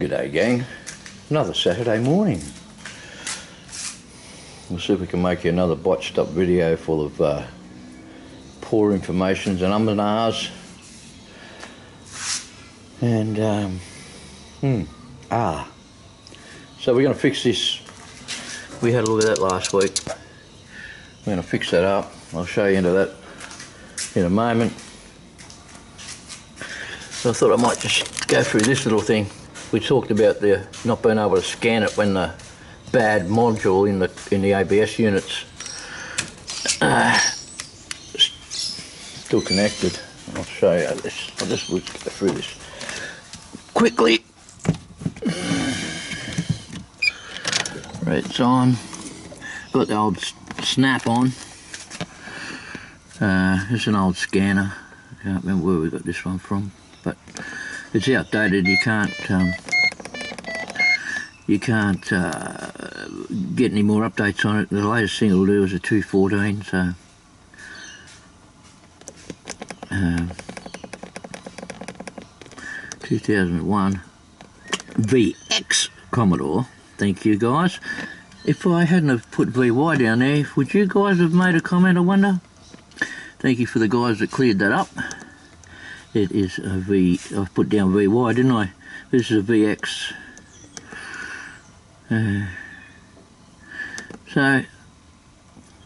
G'day gang, another Saturday morning. We'll see if we can make you another botched up video full of poor informations and and ahs. And so we're going to fix this. We had a look at that last week. We're going to fix that up. I'll show you into that in a moment. So I thought I might just go through this little thing. We talked about the not being able to scan it when the bad module in the ABS units still connected. I'll show you this. I'll just go through this quickly. Right, it's on. Got the old snap on. It's an old scanner. I can't remember where we got this one from, but it's outdated. You can't get any more updates on it. The latest thing it'll do is a 2.14, so 2001 VX Commodore. Thank you guys. If I hadn't have put VY down there, would you guys have made a comment, I wonder? Thank you for the guys that cleared that up. It is a V, I've put down VY, didn't I? This is a VX. So,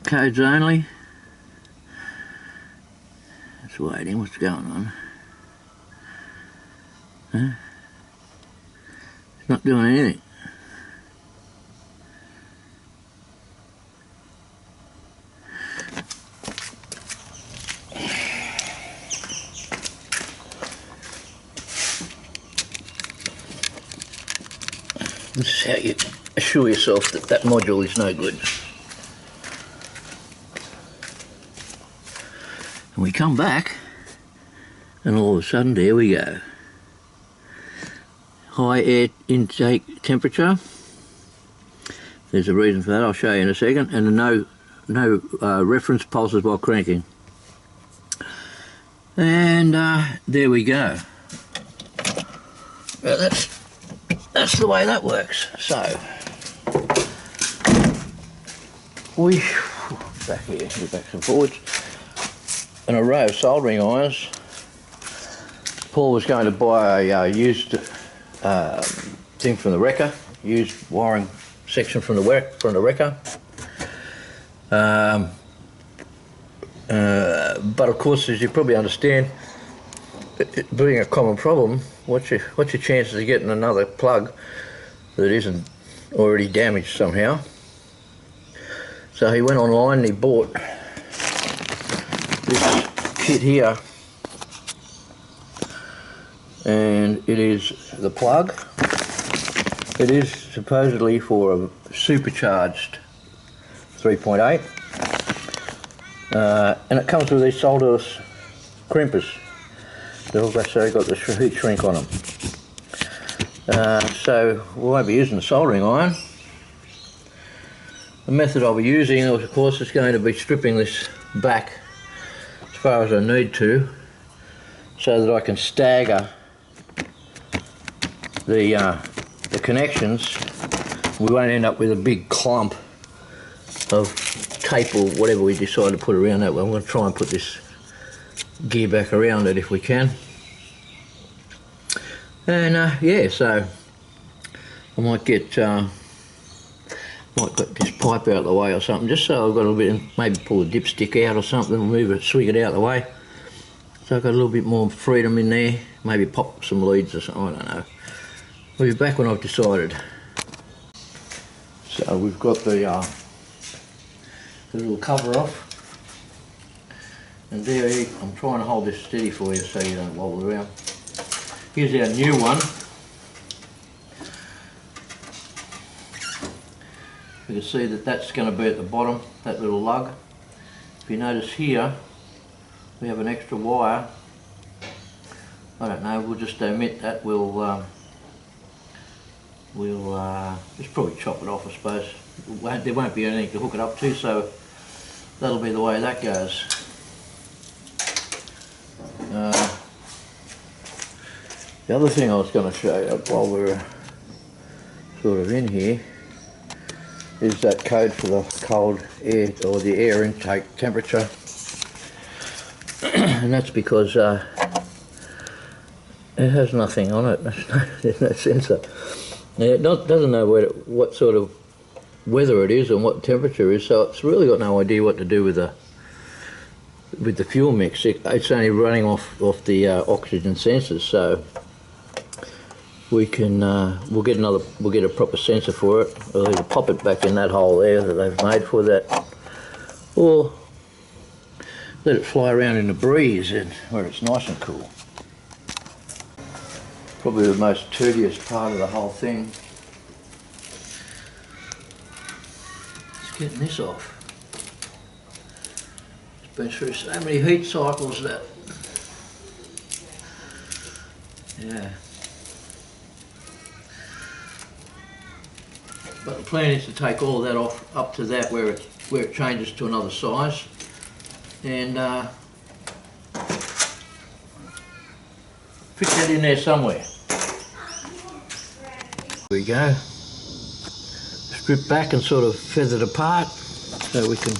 codes only. It's waiting, what's going on? It's not doing anything. This is how you assure yourself that that module is no good. And we come back, and all of a sudden, there we go. High air intake temperature. There's a reason for that, I'll show you in a second. And no reference pulses while cranking. And there we go. Well, that's the way that works. So we back here, backs and forwards, an array of soldering irons. Paul was going to buy a used thing from the wrecker, used wiring section from the wrecker. But of course, as you probably understand, it being a common problem, what's your chances of getting another plug that isn't already damaged somehow? So he went online and he bought this kit here, and it is the plug. It is supposedly for a supercharged 3.8, and it comes with these solderless crimpers. They've also got the heat shrink on them. So we won't be using the soldering iron. The method I'll be using, of course, is going to be stripping this back as far as I need to, so that I can stagger the connections. We won't end up with a big clump of tape or whatever we decide to put around that. I'm going to try and put this gear back around it if we can. And yeah, so I might get this pipe out of the way or something, just so I've got a little bit, maybe pull the dipstick out or something, move it, swing it out of the way, so I've got a little bit more freedom in there. Maybe pop some leads or something, I don't know. We'll be back when I've decided. So we've got the little cover off, and there I'm trying to hold this steady for you so you don't wobble around. Here's our new one. You can see that that's going to be at the bottom, that little lug. If you notice here, we have an extra wire. I don't know, we'll just omit that. We'll just probably chop it off, I suppose. There won't be anything to hook it up to, so that'll be the way that goes. The other thing I was going to show you while we're sort of in here is that code for the cold air, or the air intake temperature. And that's because it has nothing on it. There's no sensor. It doesn't know what sort of weather it is and what temperature is, so it's really got no idea what to do with the fuel mix. It's only running off the oxygen sensors, so we can we'll get a proper sensor for it. We'll either pop it back in that hole there that they've made for that, or let it fly around in the breeze and where it's nice and cool. Probably the most tedious part of the whole thing is getting this off. It's been through so many heat cycles that, yeah. But the plan is to take all of that off up to that where it changes to another size, and fit that in there somewhere. There we go. Strip back and sort of feather it apart so we can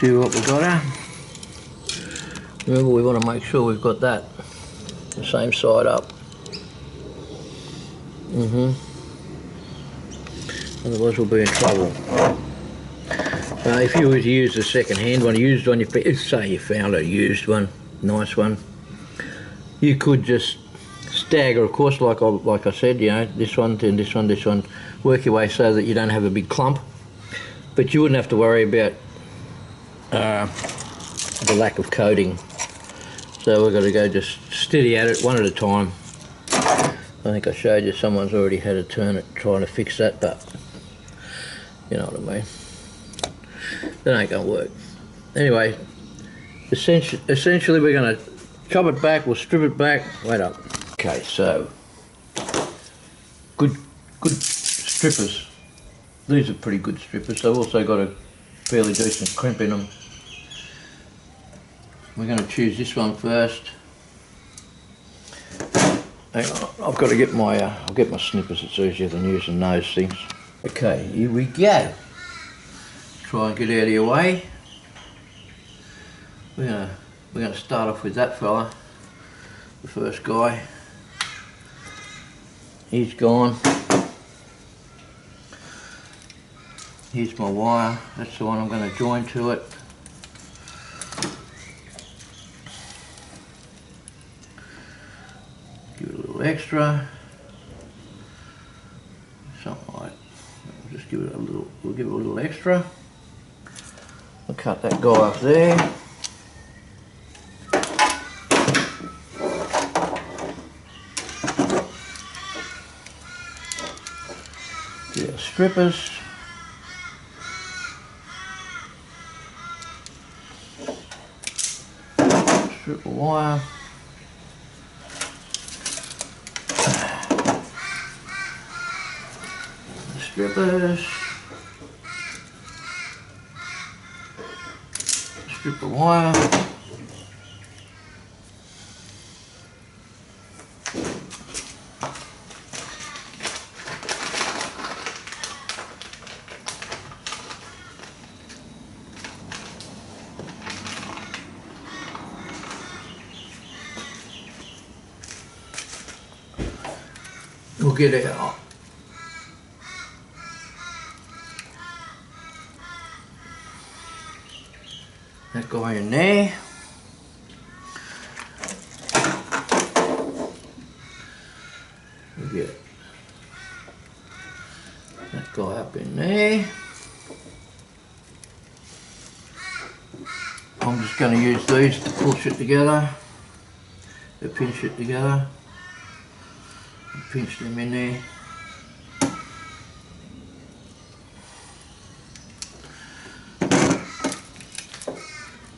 do what we've got to. Remember, we want to make sure we've got that the same side up. Otherwise we'll be in trouble. If you were to use the second-hand one, used one, say you found a used one, nice one, you could just stagger, of course, like I said, you know, this one, then this one, this one, work your way so that you don't have a big clump. But you wouldn't have to worry about the lack of coating. So we've got to go just steady at it, one at a time. I think I showed you someone's already had a turn at trying to fix that, but you know what I mean. That ain't gonna work. Anyway, essentially we're gonna chop it back, we'll strip it back, wait up. Okay, so good strippers. These are pretty good strippers. They've also got a fairly decent crimp in them. We're gonna choose this one first. Hang on, I've got to get my I'll get my snippers. It's easier than using those things. Okay, here we go. Try and get out of your way. We're gonna start off with that fella, the first guy. He's gone. Here's my wire. That's the one I'm going to join to it. Give it a little extra. Something like that. We'll just give it a little. We'll give it a little extra. I'll cut that guy off there. Get our strippers. Strip of wire. Strippers. Strip of wire. We'll get it out. That guy in there. We'll get that guy up in there. I'm just going to use these to push it together, to pinch it together. Pinch them in there.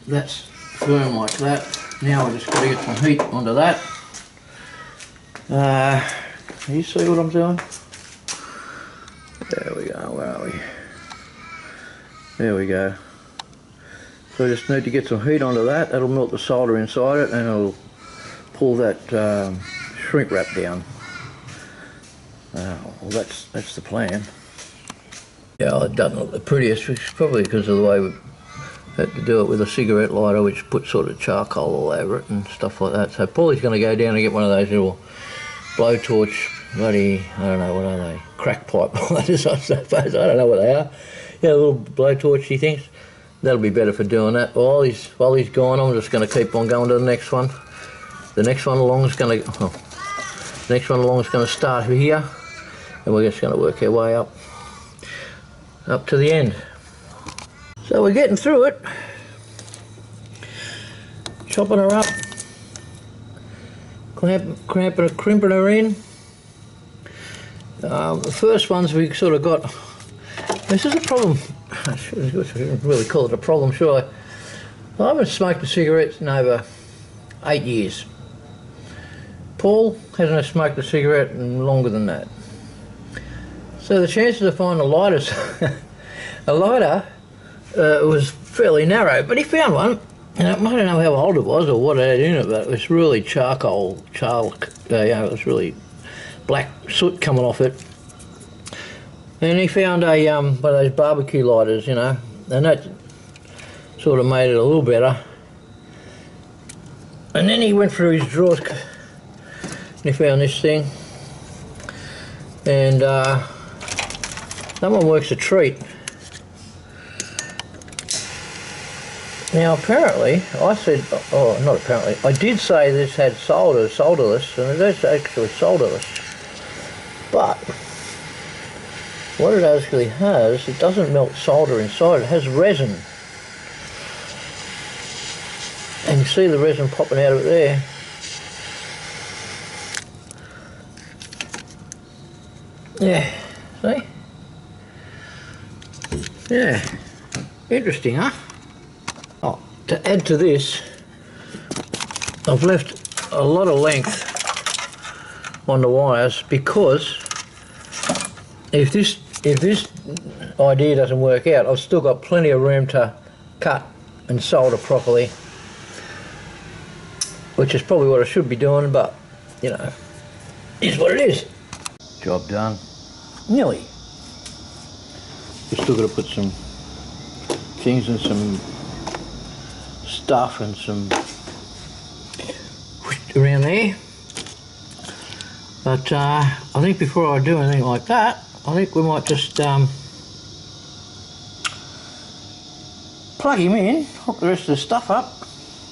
That's firm like that. Now we're just got to get some heat onto that. Can you see what I'm doing? There we go, where are we? There we go. So I just need to get some heat onto that. That'll melt the solder inside it and it'll pull that shrink wrap down. Well, that's the plan. Yeah, it doesn't look the prettiest, which is probably because of the way we had to do it with a cigarette lighter, which put sort of charcoal all over it and stuff like that. So Paulie's going to go down and get one of those little blowtorch, bloody, I don't know, what are they? Crack pipe lighters, I suppose. I don't know what they are. Yeah, little blowtorchy things. That'll be better for doing that. While he's gone, I'm just going to keep on going to the next one. The next one along is going to, start here, and we're just going to work our way up to the end. So we're getting through it, chopping her up, crimping her in. The first ones we sort of got, this is a problem, I shouldn't really call it a problem, sure. I haven't smoked a cigarette in over 8 years. Paul hasn't smoked a cigarette in longer than that. So the chances of finding a lighter was fairly narrow, but he found one. And I don't know how old it was or what it had in it, but it was really charcoal, it was really black soot coming off it. And he found a one of those barbecue lighters, you know, and that sort of made it a little better. And then he went through his drawers and he found this thing, and that one works a treat. Now apparently, I said, oh not apparently, I did say this had solderless, and it is actually solderless. But what it actually has, it doesn't melt solder inside, it has resin. And you see the resin popping out of it there. Yeah, see? Yeah, interesting, huh? Oh, to add to this, I've left a lot of length on the wires, because if this idea doesn't work out, I've still got plenty of room to cut and solder properly, which is probably what I should be doing, but you know, is what it is. Job done. Nearly. We've still got to put some things and some stuff and some around there. But I think before I do anything like that, I think we might just plug him in, hook the rest of the stuff up,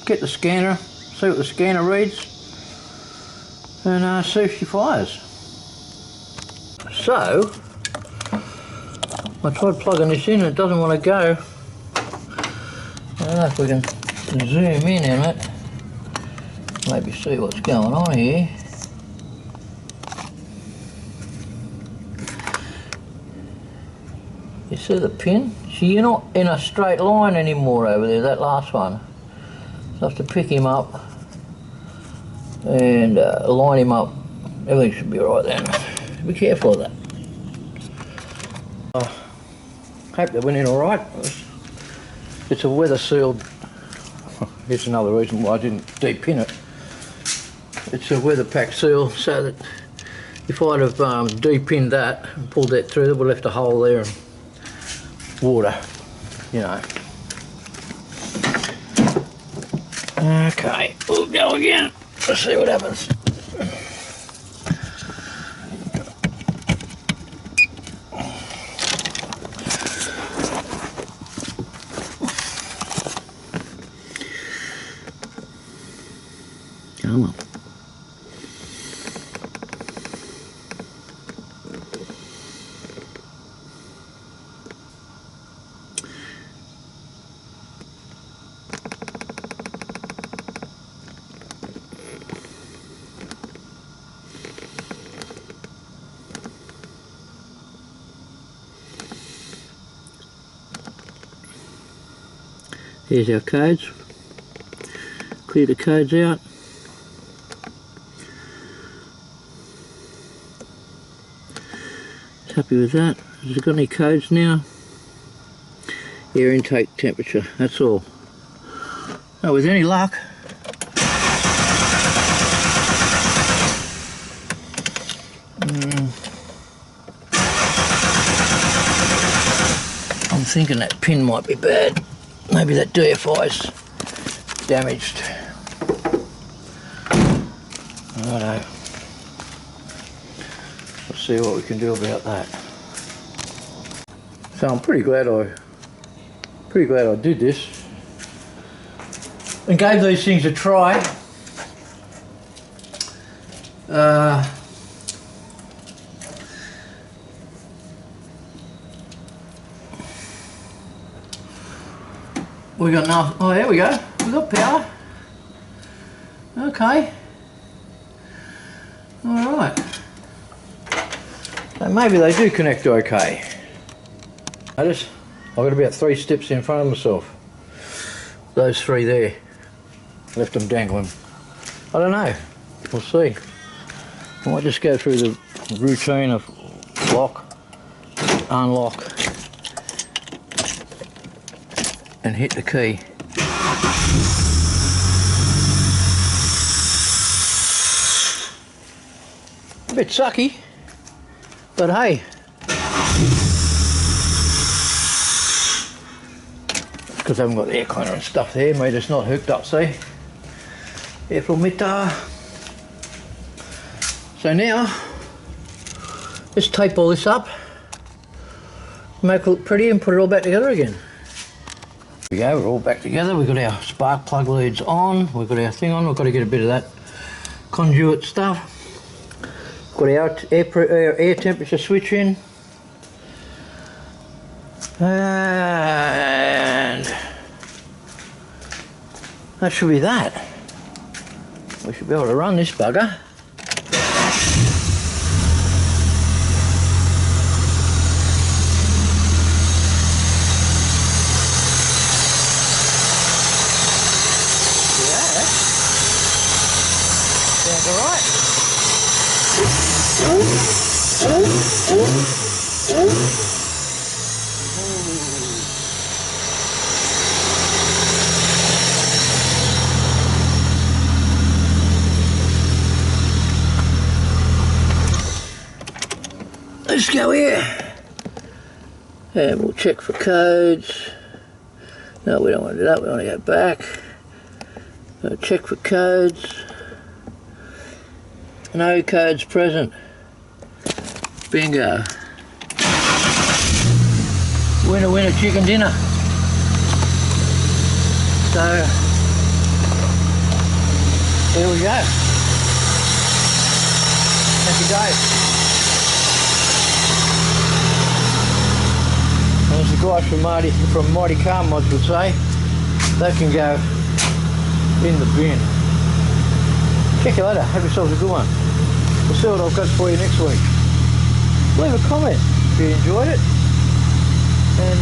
get the scanner, see what the scanner reads, and see if she fires. So, I tried plugging this in and it doesn't want to go. I don't know if we can zoom in on it, maybe see what's going on here. You see the pin? See, you're not in a straight line anymore over there, that last one. So I have to pick him up and line him up. Everything should be alright then. Be careful of that. I hope that went in alright. It's a weather sealed. Here's another reason why I didn't de-pin it. It's a weather pack seal, so that if I'd have de-pinned that and pulled that through, it would have left a hole there and water, you know. Okay, we'll go again. Let's see what happens. Come on. Here's our codes. Clear the codes out. Happy with that. Has it got any codes now? Air intake temperature, that's all. Now with any luck, I'm thinking that pin might be bad. Maybe that DFI's damaged. Righto. Let's see what we can do about that. So I'm pretty glad I did this and gave these things a try. We got enough. Oh, there we go. We got power. Okay. All right. So maybe they do connect okay. Notice I've got about 3 steps in front of myself. Those 3 there. Left them dangling. I don't know. We'll see. I might just go through the routine of lock, unlock, and hit the key. A bit sucky, but hey. Because I haven't got the air cleaner and stuff there, meter's not hooked up, see? Airflow meter. So now, let's tape all this up, make it look pretty and put it all back together again. There we go, we're all back together. We've got our spark plug leads on, we've got our thing on, we've got to get a bit of that conduit stuff. Got our air temperature switch in. And that should be that. We should be able to run this bugger. Sounds alright. Let's go here and we'll check for codes. No, we don't want to do that, we want to go back. Check for codes. No codes present. Bingo. Winner, winner, chicken dinner. So, there we go. Happy days. As the guys from Mighty Car Mods would say, they can go in the bin. Check you later, have yourselves a good one. We'll see what I've got for you next week. Leave a comment if you enjoyed it, and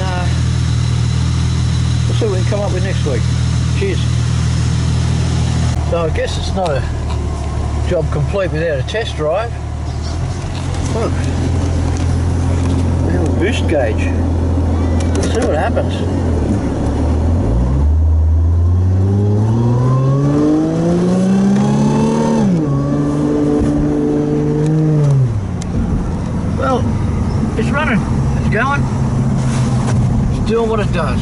we'll see what we can come up with next week. Cheers. So I guess it's not a job complete without a test drive. Look, little boost gauge. Let's see what happens. Well, it's running, it's going, it's doing what it does.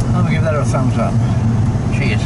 I'm going to give that a thumbs up. Cheers.